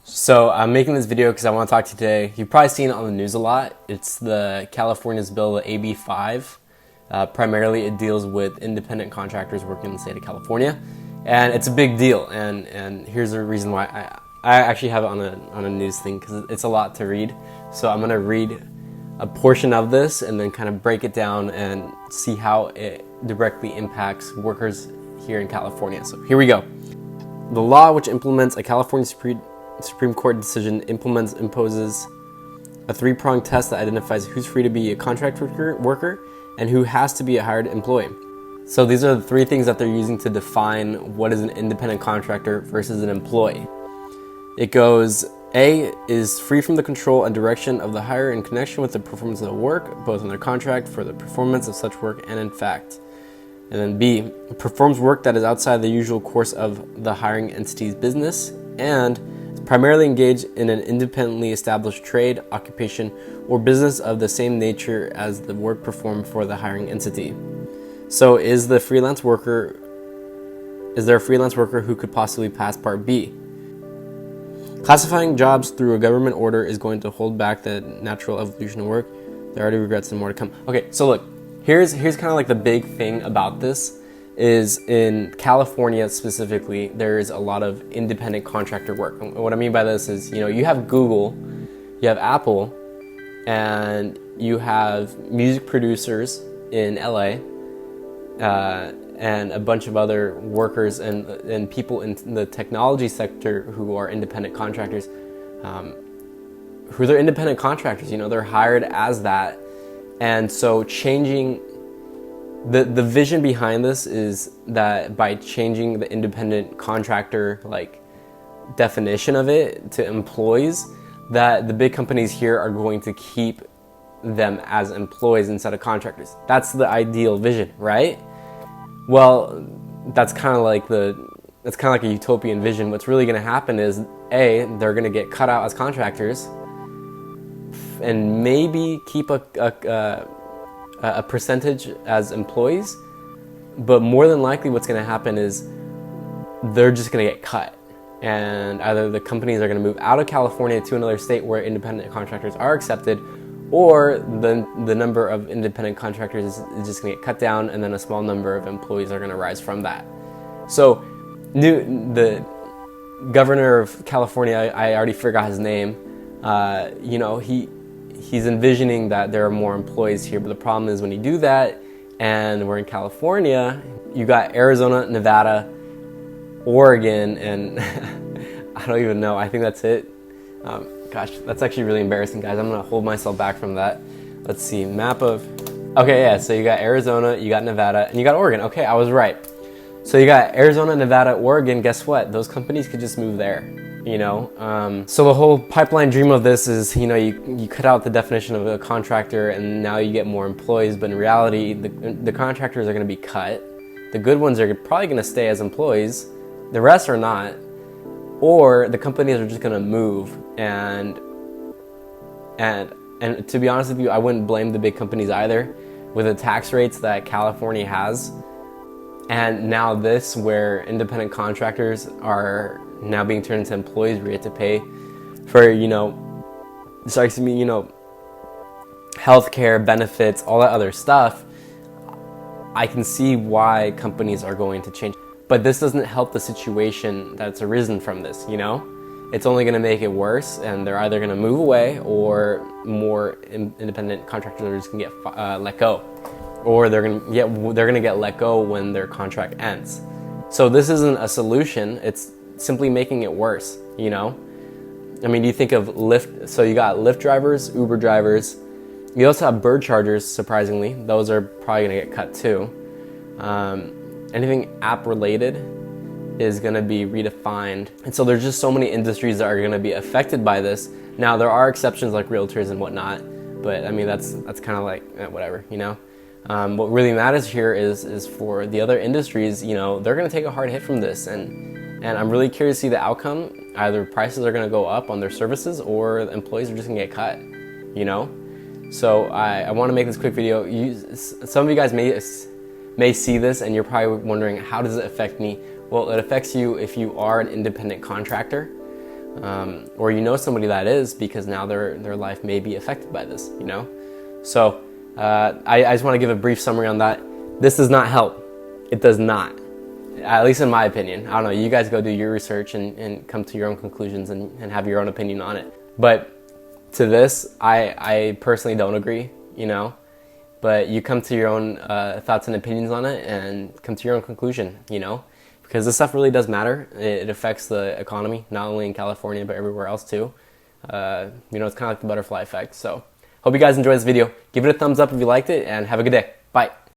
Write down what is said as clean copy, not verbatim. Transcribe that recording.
So I'm making this video because I want to talk to you today. You've probably seen it on the news a lot. It's the California's bill, the AB-5. Primarily, it deals with independent contractors working in the state of California, and it's a big deal. And here's the reason why I actually have it on a news thing, because it's a lot to read. So I'm gonna read a portion of this and then kind of break it down and see how it directly impacts workers here in California. So here we go. The law, which implements a California Supreme Court decision, imposes a three-pronged test that identifies who's free to be a contract worker and who has to be a hired employee. So these are the three things that they're using to define what is an independent contractor versus an employee. It goes, A, is free from the control and direction of the hire in connection with the performance of the work, both in their contract for the performance of such work and in fact. And then B, performs work that is outside the usual course of the hiring entity's business and primarily engaged in an independently established trade, occupation, or business of the same nature as the work performed for the hiring entity. So is there a freelance worker who could possibly pass Part B? Classifying jobs through a government order is going to hold back the natural evolution of work. There are already regrets and more to come. Okay, so look, here's kind of like the big thing about this is in California specifically, there's a lot of independent contractor work. And what I mean by this is, you have Google, you have Apple, and you have music producers in LA, and a bunch of other workers and people in the technology sector who are independent contractors, they're independent contractors, they're hired as that. And so changing the vision behind this is that by changing the independent contractor definition of it to employees, that the big companies here are going to keep them as employees instead of contractors. That's the ideal vision, right? Well, that's kind of like a utopian vision. What's really going to happen is A, they're going to get cut out as contractors and maybe keep a percentage as employees, but more than likely what's going to happen is they're just going to get cut, and either the companies are going to move out of California to another state where independent contractors are accepted, or the number of independent contractors is just going to get cut down, and then a small number of employees are going to rise from that. So the governor of California, I already forgot his name, he's envisioning that there are more employees here, but the problem is when you do that, and we're in California, you got Arizona, Nevada, Oregon, and I don't even know, I think that's it. Gosh, that's actually really embarrassing, guys. I'm gonna hold myself back from that. Let's see, okay, yeah, so you got Arizona, you got Nevada, and you got Oregon. Okay, I was right. So you got Arizona, Nevada, Oregon, guess what? Those companies could just move there. So the whole pipeline dream of this is, you cut out the definition of a contractor and now you get more employees, but in reality, the contractors are going to be cut. The good ones are probably going to stay as employees. The rest are not, or the companies are just going to move. And to be honest with you, I wouldn't blame the big companies either with the tax rates that California has. And now this, where independent contractors are now being turned into employees, where you have to pay for, healthcare benefits, all that other stuff. I can see why companies are going to change. But this doesn't help the situation that's arisen from this, It's only going to make it worse, and they're either going to move away or more independent contractors are just going to get let go. Or they're gonna get let go when their contract ends. So this isn't a solution, it's simply making it worse, I mean, you think of Lyft, so you got Lyft drivers, Uber drivers, you also have bird chargers, surprisingly, those are probably gonna get cut too. Anything app related is gonna be redefined. And so there's just so many industries that are gonna be affected by this. Now there are exceptions like realtors and whatnot, but I mean, that's kind of like, whatever, What really matters here is for the other industries, they're going to take a hard hit from this, and I'm really curious to see the outcome. Either prices are going to go up on their services, or employees are just going to get cut, So I want to make this quick video. Some of you guys may see this, and you're probably wondering, how does it affect me? Well, it affects you if you are an independent contractor. or you know somebody that is, because now their life may be affected by this, you know? So I just want to give a brief summary on that. This does not help. It does not. At least in my opinion. I don't know, you guys go do your research and come to your own conclusions and have your own opinion on it. But to this, I personally don't agree, you know? But you come to your own thoughts and opinions on it and come to your own conclusion, you know? Because this stuff really does matter. It affects the economy, not only in California, but everywhere else too. You know, it's kind of like the butterfly effect. So hope you guys enjoyed this video. Give it a thumbs up if you liked it, and have a good day. Bye.